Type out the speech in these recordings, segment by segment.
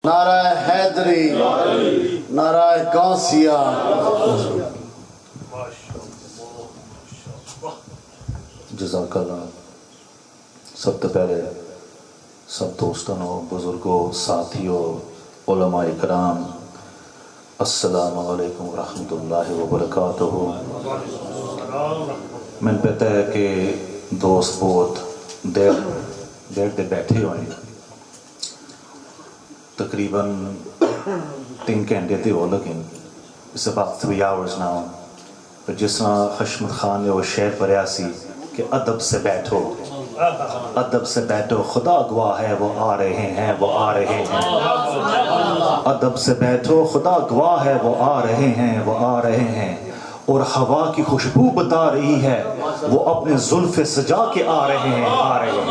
नारा हैदरी, नारा गौसिया। जज़ाकल्लाह। सब तो पहले सब दोस्तों, बुजुर्गों, साथियों, उलमाए कराम, अस्सलामु अलैकुम व रहमतुल्लाहि व बरकातुहू। मैंने पता है कि दोस्त बहुत देर दे बैठे हुए हैं, तकरीबन 3 घंटे तो हो लगे। It's about 3 hours now। पर जिस तरह हशमत खान ने वो शेर पढ़ा सी कि अदब से बैठो, अदब से बैठो, खुदा गवाह है वो आ रहे हैं, वो आ रहे हैं। अदब से बैठो, खुदा गवाह है वो आ रहे हैं, वो आ रहे हैं। और हवा की खुशबू बता रही है वो अपने जुल्फ़े सजा के आ रहे हैं, आ रहे हैं।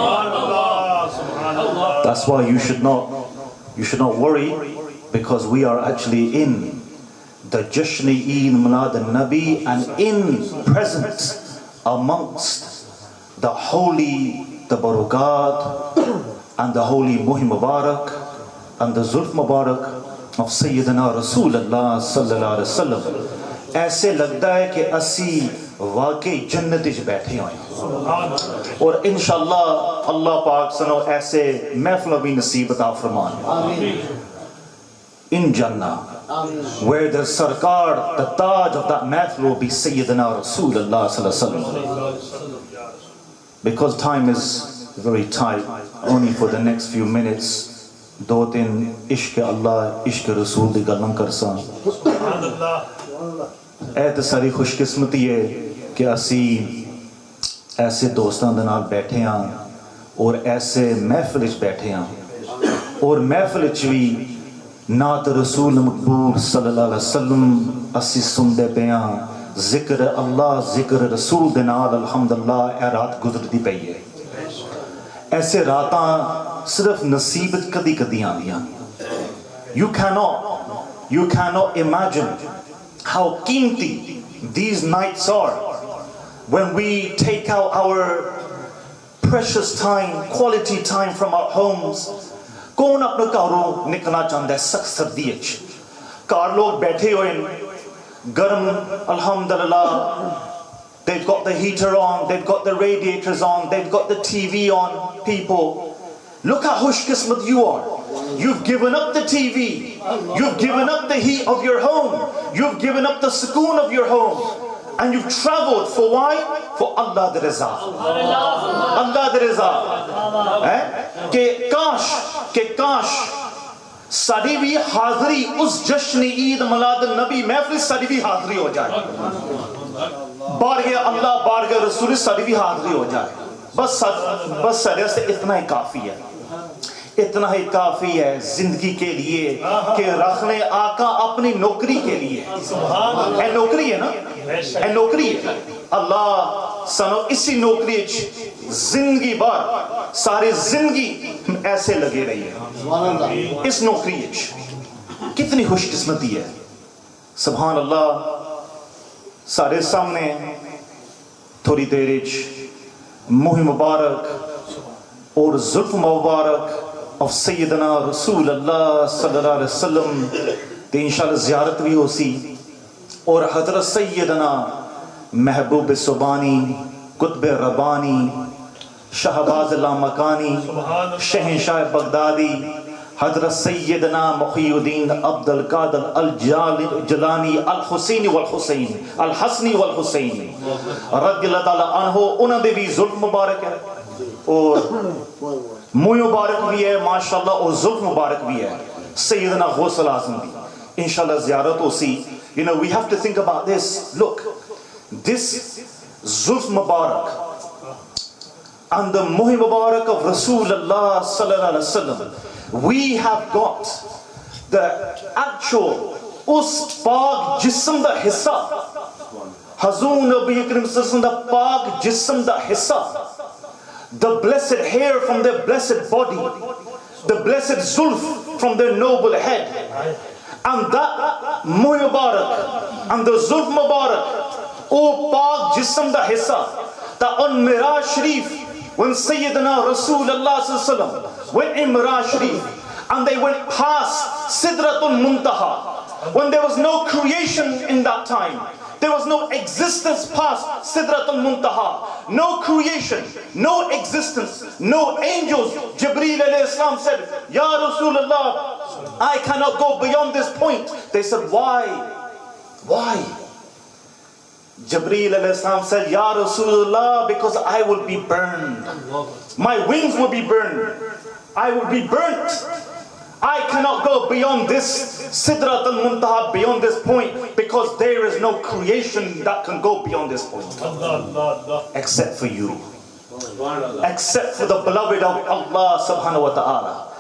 That's why you should not worry, because we are actually in the Ghaus-e-Azam Mawlid-un-Nabi and in present amongst the holy tabarukat and the holy Muhim Mubarak and the Zulf Mubarak of Sayyidina Rasulullah sallallahu alaihi wasallam। ऐसे लगता है कि असी वाकई जन्नत में बैठे हैं और इंशाअल्लाह अल्लाह पाक सनो ऐसे महफिल भी नसीब अता फरमाए in Jannah, where the Sarkar, the Taj of that mahfil will be Sayyidina Rasulullah sallallahu alaihi wasallam. Because time is very tight, only for the next few minutes, do tin ishq Allah, ishq Rasul di galam karsa। ऐ तो सारी खुशकिस्मती है कि असी ऐसे दोस्तों के नाल बैठे हैं और ऐसे महफिल च बैठे हैं और महफिल च भी नात रसूल मकबूल सल्लल्लाहु अलैहि वसल्लम असी सुनते पे हैं। जिक्र अल्लाह, जिक्र रसूल दे नाल अल्हम्दुलिल्लाह ए रात गुजरती पई है। ऐसे रातां सिर्फ नसीब कदी कदी आंदियां। You cannot imagine how कीमती these nights are when we take out our precious time, quality time from our homes। कौन अपने घरों निकलना चाहता है सख्त सर्दी च? घर लोग बैठे हुए गर्म अल्हम्दुलिल्लाह, they've got the heater on, they've got the radiators on, they've got the TV on। People, look how खुशकिस्मत you are। You've given up the TV, you've given up the heat of your home, you've given up the sukoon of your home, and you've traveled for why? For Allah the Raza, Allah the Raza। के काश साड़ी भी हाज़री उस जश्न-ए-ईद मौलिद-उन-नबी महफिल साड़ी भी हाज़री हो जाए, बारगाह अल्लाह बारगाह रसूल साड़ी भी हाज़री हो जाए। बस सारे से इतना ही काफ़ी है, इतना ही काफ़ी है जिंदगी के लिए कि रखने आका अपनी नौकरी के लिए। ए नौकरी है ना, ए नौकरी है। अल्लाह सनो इसी नौकरी जिंदगी भर सारी जिंदगी ऐसे लगे रही है इस नौकरी। कितनी खुशकिस्मती है, सुभान अल्लाह। सारे सामने थोड़ी देर मुहिम मुबारक और जुल्फ मुबारक of Sayyidina Rasulullah sallallahu alaihi wasallam ते इंशाअल्लाह ज़ियारत भी होसी और हज़रत सैयदना महबूब सुबानी, कुतुब रब्बानी, शहबाज लामकानी, शहंशाह बगदादी, हज़रत सैयदना मुहीउद्दीन अब्दुल कादिर अल जलानी अल हुसैनी वल हुसैन अल हसनी वल हुसैन रज़ियल्लाहु ताला अन्हु, उन्होंने भी जुल्फ मुबारक है और मुँह मुबारक भी है माशाअल्लाह और जुल्फ मुबारक भी है। सैयदना गौस-ए-आज़म भी इंशाअल्लाह ज़ियारत होसी। You know, we have to think about this. Look, this Zulf Mubarak and the Muhi Mubarak of Rasulullah sallallahu alaihi wasallam, we have got the actual us paak jism da hissa, Hazur Nabi Karim sallallahu da paak jism da hissa, the blessed hair from their blessed body, the blessed Zulf from their noble head, and that Muhi Mubarak and the Zulf Mubarak, O paak jism da hissa, that on Miraj Sharif, when Sayyidina Rasulullah sallallahu alaihi wasallam went in Miraj Sharif, and they went past Sidratul Muntaha, when there was no creation in that time. There was no existence past Sidratul Muntaha. No creation, no existence, no angels. Jibreel alayhi salam said, Ya Rasulullah, I cannot go beyond this point. They said, why? Why? Jibreel alayhi salam said, Ya Rasulullah, because I will be burned. My wings will be burned. I will be burnt. I cannot go beyond this Sidrat al-Muntaha, beyond this point, because there is no creation that can go beyond this point. Except for you. Except for the beloved of Allah subhanahu wa ta'ala.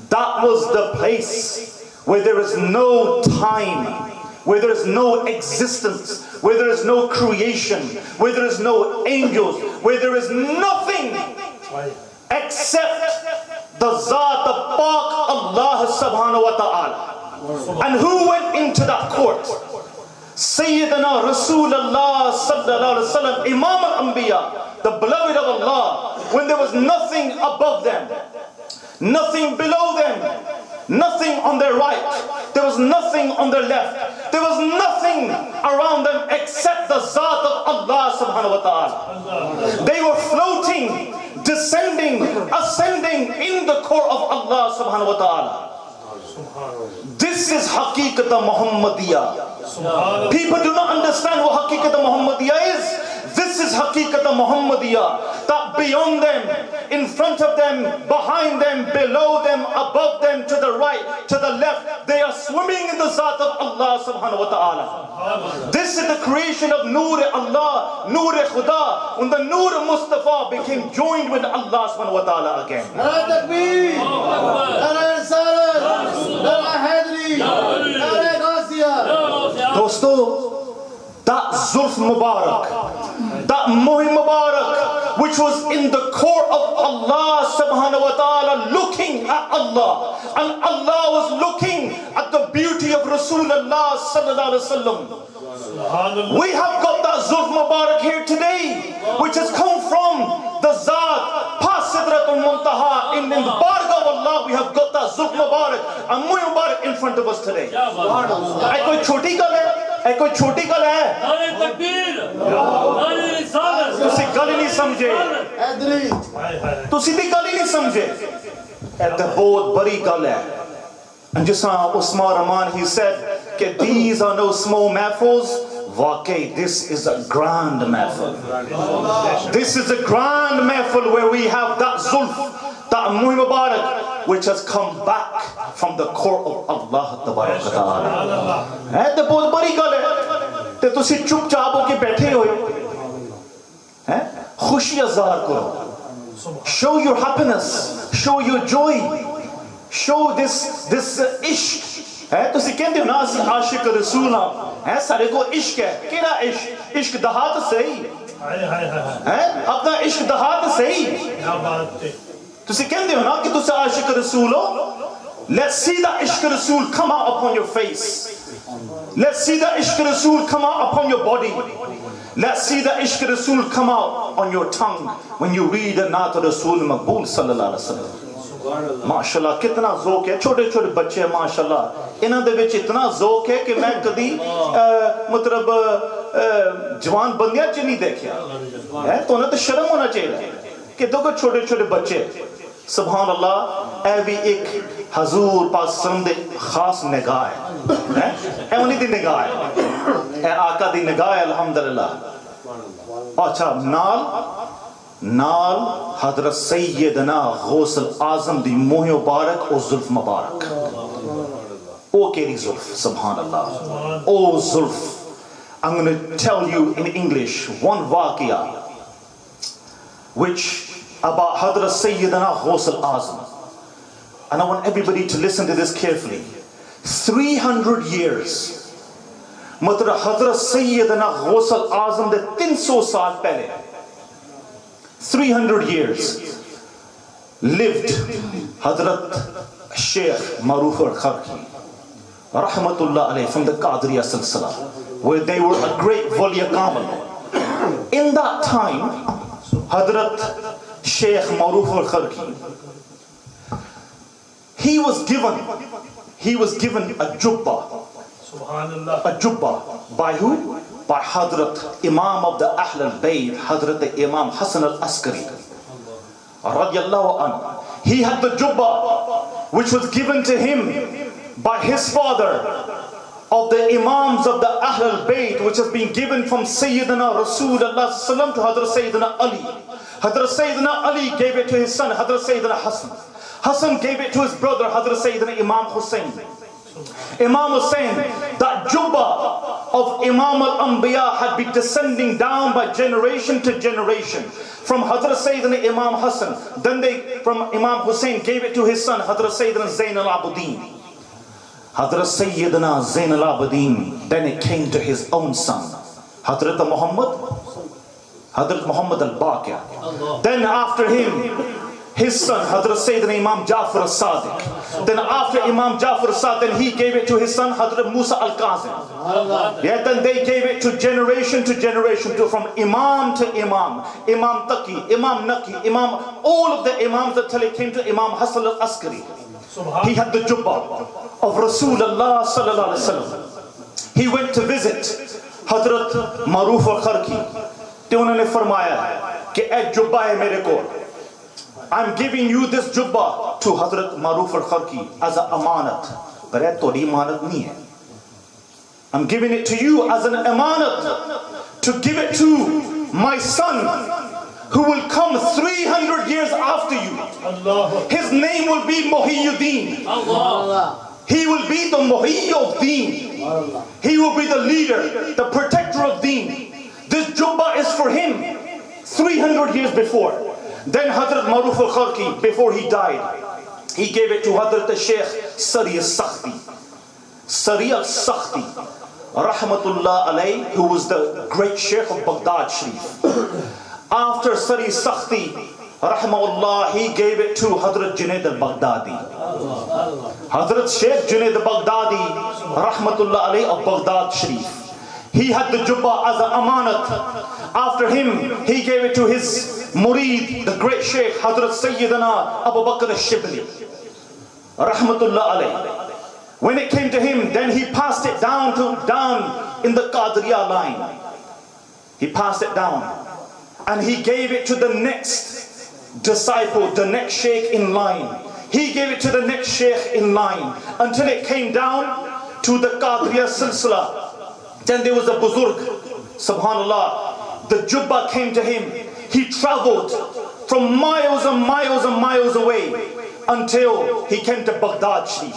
That was the place where there is no time, where there is no existence, where there is no creation, where there is no angels, where there is nothing except the Zat of Pak Allah subhanahu wa ta'ala. And who went into that court? Sayyidina Rasulullah sallallahu alaihi wasallam, Imam al-Anbiya, the beloved of Allah, when there was nothing above them, nothing below them, nothing on their right, there was nothing on their left, there was nothing around them except the Zat of Allah subhanahu wa ta'ala. They were floating, descending, ascending in the court of Allah subhanahu wa ta'ala. This is Haqiqat Muhammadiyah. People do not understand what Haqiqat Muhammadiyah is. This is Haqiqat Muhammadiyah. That beyond them, in front of them, behind them, below them, above them, to the right, to the left, they are swimming in the Zat of Allah subhanahu wa ta'ala. This is the creation of Noor Allah, Noor Khuda, when the Noor Mustafa became joined with Allah subhanahu wa ta'ala again. Nara Takbir, Nara Risalat, Nara Haidari, Nara Ghaus-e-Azam. Dosto, that Zulf Mubarak, that Muhi Mubarak, which was in the court of Allah subhanahu wa ta'ala, looking at Allah, and Allah was looking at the beauty of Rasulullah sallallahu alaihi wasallam. We have got that Zulf Mubarak here today, which has come from the Zat past Sidratul Muntaha. In the Bargah of Allah, we have got that Zulf Mubarak and Muhi Mubarak in front of us today. Ai koi choti gal hai? ਇਹ ਕੋਈ ਛੋਟੀ ਗੱਲ ਹੈ? ਨਾਰੇ ਤਕਬੀਰ, ਨਾਰੇ ਰਿਸਾਲਤ। ਤੁਸੀਂ ਗੱਲ ਹੀ ਨਹੀਂ ਸਮਝੇ। ਐਦਰੀ ਤੁਸੀਂ ਦੀ ਗੱਲ ਹੀ ਨਹੀਂ ਸਮਝੇ। ਇਹ ਤਾਂ ਬਹੁਤ ਬੜੀ ਗੱਲ ਹੈ। And just Usman Rahman, he said that these are no small mehfils. Waqai, this is a grand mehfil. This is a grand mehfil where we have that Zulf, that Muhi Mubarak, which has come back from the court of Allah Tabarak Ta'ala. Eh, the bahut badi gal hai. Te tusi chup chaap ho ke baithe hoye. Eh? Khushi azhar karo. Show your happiness, show your joy, show this ishq. Eh, tusi kehte ho na assi aashiq rasool ha. Eh, sare ko ishq hai. Kehda ishq? Ishq dahat sahi. Eh, apna ishq dahat sahi. Kya baat hai. तुसी कहते हो ना कि तुसी आशिक रसूल हो. Let's see that ishq rasool come out upon your face. Let's see that ishq rasool come out upon your body. Let's see that ishq rasool come out on your tongue when you read the naat rasool maqbool sallallahu alaihi wasallam. माशाल्लाह कितना ज़ौक़ है. छोटे छोटे बच्चे हैं माशाल्लाह. इन्हां दे विच इतना ज़ौक़ है कि मैं कदी मतलब जवान बंदियां च नहीं देखिया है. तो उन्हें तो शर्म होना चाहिए कि दो छोटे छोटे बच्चे. सुभान अल्लाह, ए भी एक हजूर पाक सल्लम दे खास निगाह है. ए उन्हीं दी निगाह है. ए आका दी निगाह है अल्हम्दुलिल्लाह. अच्छा नाल हजरत सैयदना गौस-ए-Azam दी मोह मुबारक और जुल्फ मुबारक. ओ केरी जुल्फ, सुभान अल्लाह. ओ जुल्फ. I'm going to tell you in English one waqia which about Hadrat Sayyidina Ghaus-e-Azam, and I want everybody to listen to this carefully. 300 years मतलब Hadrat Sayyidina Ghaus-e-Azam de 300 saal pehle, 300 years lived Hadrat Sheikh Maruf al-Kharki rahmatullah alayh from the Qadriya silsila, where they were a great waliya kamal. In that time Hadrat Sheikh Maruf al-Kharki, he was given a jubba. Subhanallah. A jubba. By who? By Hadrat Imam of the Ahl al-Bayt, Hadrat Imam Hassan al-Askari. Radiallahu anhu. He had the jubba which was given to him by his father of the Imams of the Ahl al-Bayt, which has been given from Sayyidina Rasulullah sallam to Hadrat Sayyidina Ali. Hadrat Sayyidina Ali gave it to his son, Hadrat Sayyidina Hassan. Hassan gave it to his brother, Hadrat Sayyidina Imam Hussein. Imam Hussein, that jubba of Imam al-Anbiya had been descending down by generation to generation. From Hadrat Sayyidina Imam Hassan, then from Imam Hussein gave it to his son, Hadrat Sayyidina Zain al-Abidin. Hadrat Sayyidina Zain al-Abidin, then it came to his own son, Hadrat Muhammad al-Baqir. Then after him, his son, Hadrat Sayyidina Imam Jafar al-Sadiq. Then after Imam Jafar al-Sadiq, he gave it to his son, Hadrat Musa al-Kazim. Yeah, then they gave it to generation, from Imam to Imam. Imam Taqi, Imam Naqi, Imam, all of the Imams until it came to Imam Hassan al-Askari. He had the jubba of Rasulullah sallallahu alaihi wasallam. He went to visit Hadrat Maruf al-Kharki. ते उन्होंने फरमाया कि ए जुब्बा है मेरे को, I'm giving you this jubba to Hadrat Maruf al-Kharki as an amanat. But ये तोड़ी amanat नहीं है. I'm giving it to you as an amanat to give it to my son who will come 300 years after you. His name will be Muhyiddin. He will be the Muhyi of Deen. He will be the leader, the protector of Deen. This jubba is for him 300 years before. Then Hadrat Maruf al-Kharki, before he died, he gave it to Hadrat al-Sheikh Sari al-Sakhti. Sari al-Sakhti, rahmatullah alayh, who was the great Sheikh of Baghdad Sharif. After Sari al-Sakhti, rahmatullah, he gave it to Hadrat Junaid al-Baghdadi. Hadrat Sheikh Junaid al-Baghdadi, rahmatullah alayh, of Baghdad Sharif. He had the jubba as an amanat. After him, he gave it to his murid, the great Sheikh Hadrat Sayyidina Abu Bakr al-Shibli, rahmatullah alayh. When it came to him, then he passed it down in the Qadriya line. He passed it down, and he gave it to the next disciple, the next sheikh in line. He gave it to the next sheikh in line until it came down to the Qadriya silsila. Then there was a buzurg, subhanallah. The jubba came to him. He traveled from miles and miles and miles away until he came to Baghdad Sharif.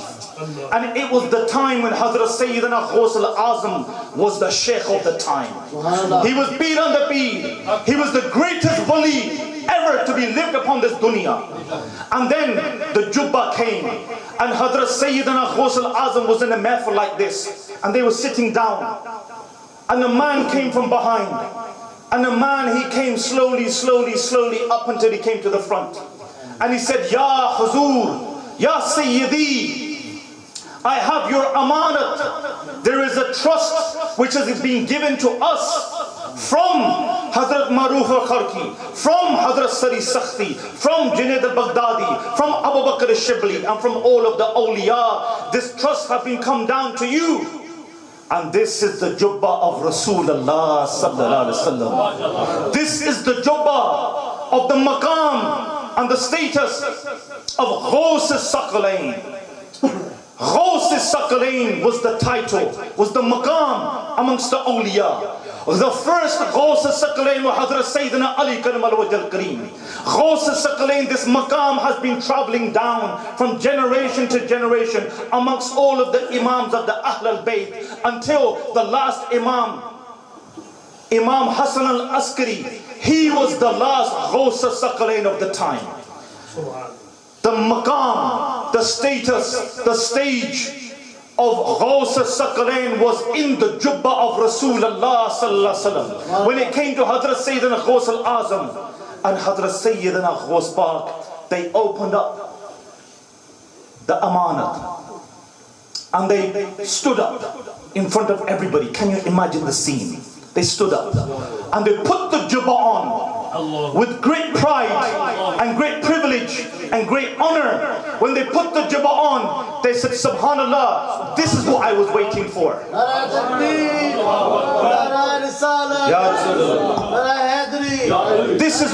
And it was the time when Hazrat Sayyidina Ghaus-e-Azam was the sheikh of the time. He was Peer on the Peer. He was the greatest wali ever to be lived upon this dunya. And then the jubba came, and Hazrat Sayyidina Ghaus-e-Azam was in a mehfil like this, and they were sitting down, and a man came from behind, and a man, he came slowly up until he came to the front, and he said, Ya Huzur, Ya Sayyidi, I have your amanat. There is a trust which is being given to us from Hazrat Maruf al-Kharki, from Hazrat Sari Sakhti, from Junaid al-Baghdadi, from Abu Bakr al-Shibli, and from all of the awliya. This trust has been come down to you. And this is the jubba of Rasulullah sallallahu alaihi wasallam. This is the jubba of the maqam and the status of Ghaus-e-Azam. Ghaus-e-Azam was the title, was the maqam amongst the awliya. The first Ghaus-e-Azam was Hadrat Sayyidina Ali Karamallahu Wajhal Kareem. Ghaus-e-Azam, this maqam has been traveling down from generation to generation amongst all of the imams of the Ahl al-Bayt until the last imam, Imam Hassan al-Askari. He was the last Ghaus-e-Azam of the time. The maqam, the status, the stage of Ghaus-e-Azam was in the jubba of Rasulullah sallallahu alaihi wasallam. When it came to Hadrat Sayyidina Ghaus-e-Azam and Hadrat Sayyidina Ghaus Pak, they opened up the amanat and they stood up in front of everybody. Can you imagine the scene? They stood up and they put the jubba on. with great pride and great privilege and great honor. When they put the jubba on, they said, Subhanallah, this is what I was waiting for. Nara Takbir, Nara Risalah, Nara Haidari. This is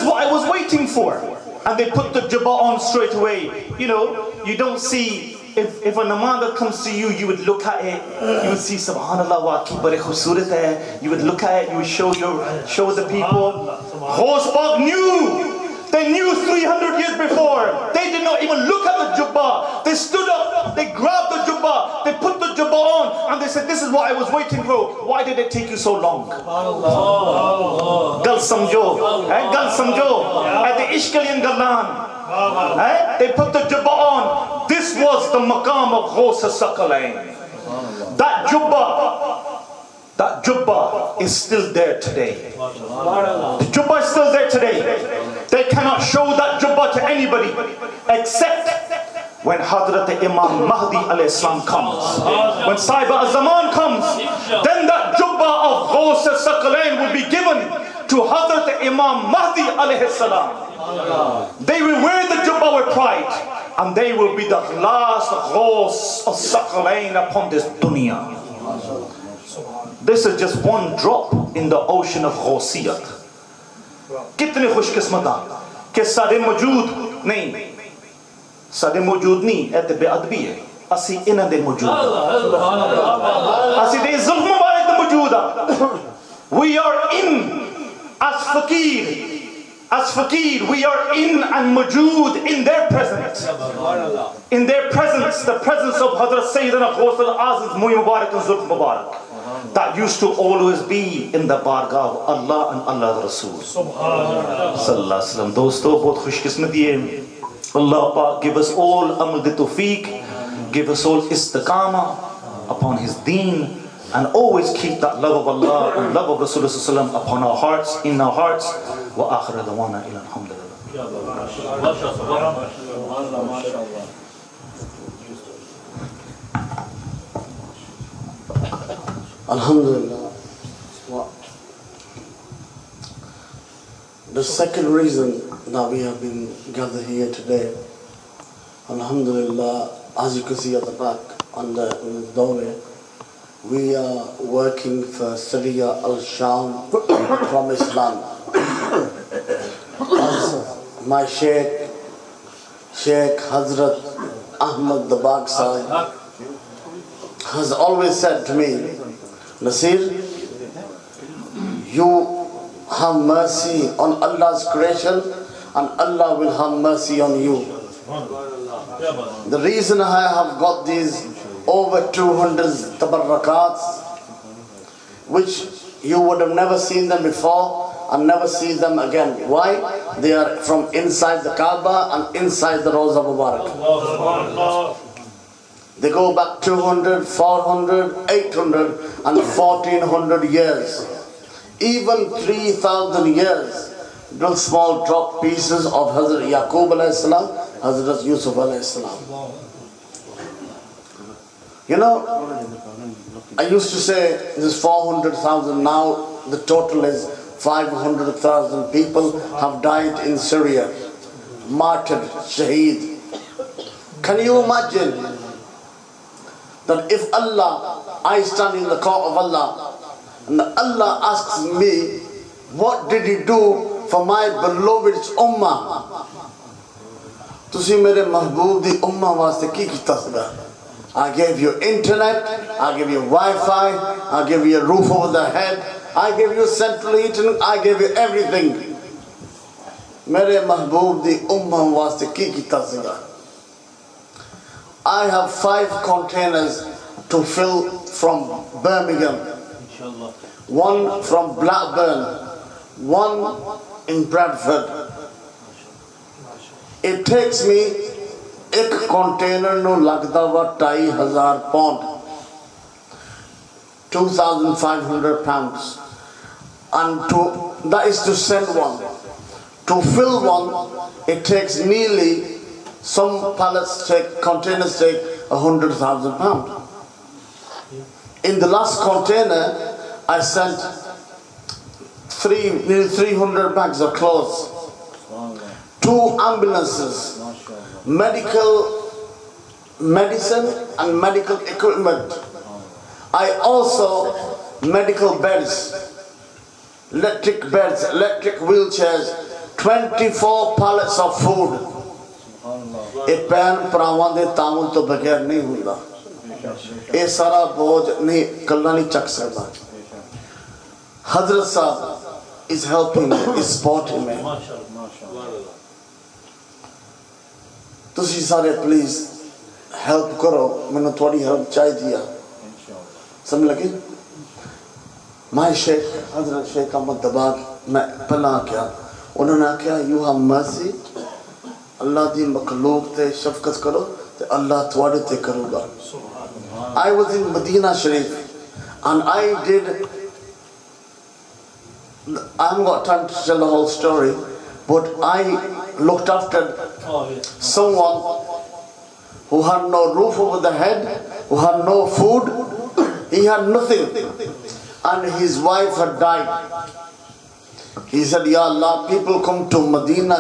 what I was waiting for. And they put the jubba on straight away. You know, you don't see, if a namada comes to you, you would look at it, you would see Subhanallah wa ki bare khubsurat hai. You would look at it, you would show the people. Ghaus Pak knew. They knew 300 years before. They did not even look at the jubba. They stood up, they grabbed the jubba, they put the jubba on, and they said, this is what I was waiting for. Why did it take you so long? Gal samjho, gal samjho. At the Ishkalian Galan, they put the jubba on. This was the maqam of Ghaus-e-Azam. That jubba is still there today. The jubba is still there today. They cannot show that jubba to anybody except when Hadrat Imam Mahdi alayhi salam comes. When Syed Zaman comes, then that jubba of Ghaus-e-Azam will be given to Hadrat Imam Mahdi alayhi salam. They will wear the jubba with pride, and they will be the last Ghaus-e-Azam upon this dunya. This is just one drop in the ocean of Ghausiyat. कितने खुशकिस्मत कि साडे मौजूद नहीं ऐते बेअदबी है असी इन्हां दे मौजूद असी दे जुल्म मुबारक दे मौजूद we are in as fakir we are in and mawjood in their presence, the presence of Hazrat Sayyidina Ghaus-e-Azam's Mubarak and Zulf Mubarak that used to always be in the bargah of Allah and Allah's Rasul Sallallahu Alaihi Wasallam. Dosto, bahut khushkismati hai. Allah Pak give us all amal de tawfiq, give us all istiqamah upon His deen, and always keep that love of Allah and love of Rasulullah Sallallahu Alaihi Wasallam upon our hearts, in our hearts. Wa akhir dawana ila alhamdulillah. Alhamdulillah. The second reason that we have been gathered here today, Alhamdulillah, as you can see at the back on the doorway, we are working for Syria al-Sham, Promised Land. As my Sheikh Hazrat Ahmad the Bagsai has always said to me, Nasir, you have mercy on Allah's creation and Allah will have mercy on you. The reason I have got these over 200 tabarrakats, which you would have never seen them before and never see them again. Why? They are from inside the Kaaba and inside the Rawza Mubarak. They go back 200, 400, 800 and 1400 years. Even 3000 years. Little small drop pieces of Hazrat Yaqub alayhi salam, Hazrat Yusuf alayhi salam. You know, I used to say this is 400,000, now the total is 500,000 people have died in Syria. Martyred, shaheed. Can you imagine that if I stand in the court of Allah and Allah asks me, what did He do for my beloved ummah? Tusi mere mahboob di ummah waste ki kita sada? I gave you internet, I gave you Wi-Fi, I gave you a roof over the head, I gave you central heating, I gave you everything. Mere mahboob di ummah waste ki kita sada? I have 5 containers to fill from Birmingham, 1 from Blackburn, 1 in Bradford. It takes me एक container no लगता हुआ 2,500 pound, 2,500 pounds, and that is to send one. To fill one, it takes nearly, some containers take 100,000 pounds. In the last container, I sent nearly 300 bags of clothes, 2 ambulances, medicine and medical equipment. I also medical beds, electric wheelchairs, 24 pallets of food. ये pan परावां दे ताउन तो बगैर नहीं हुंदा. ये सारा बोझ नहीं कल्ला नहीं चक सकदा. Hazrat Sahab is helping me, is supporting me. तुसी सारे please help करो. मैंने थोड़ी help चाहिए. समझ लगे? My Sheikh, Hazrat Sheikh Ahmad Dabag, मैं पहला क्या उन्होंने आख्या you have mercy. अल्लाह दी मखलूक ते शफकत करो ते अल्लाह तुहाडे ते करूगा. I was in Medina Sharif and I haven't got time to tell the whole story, but I looked after someone who had no roof over the head, who had no food, he had nothing, and his wife had died. He said, Ya Allah, people come to Medina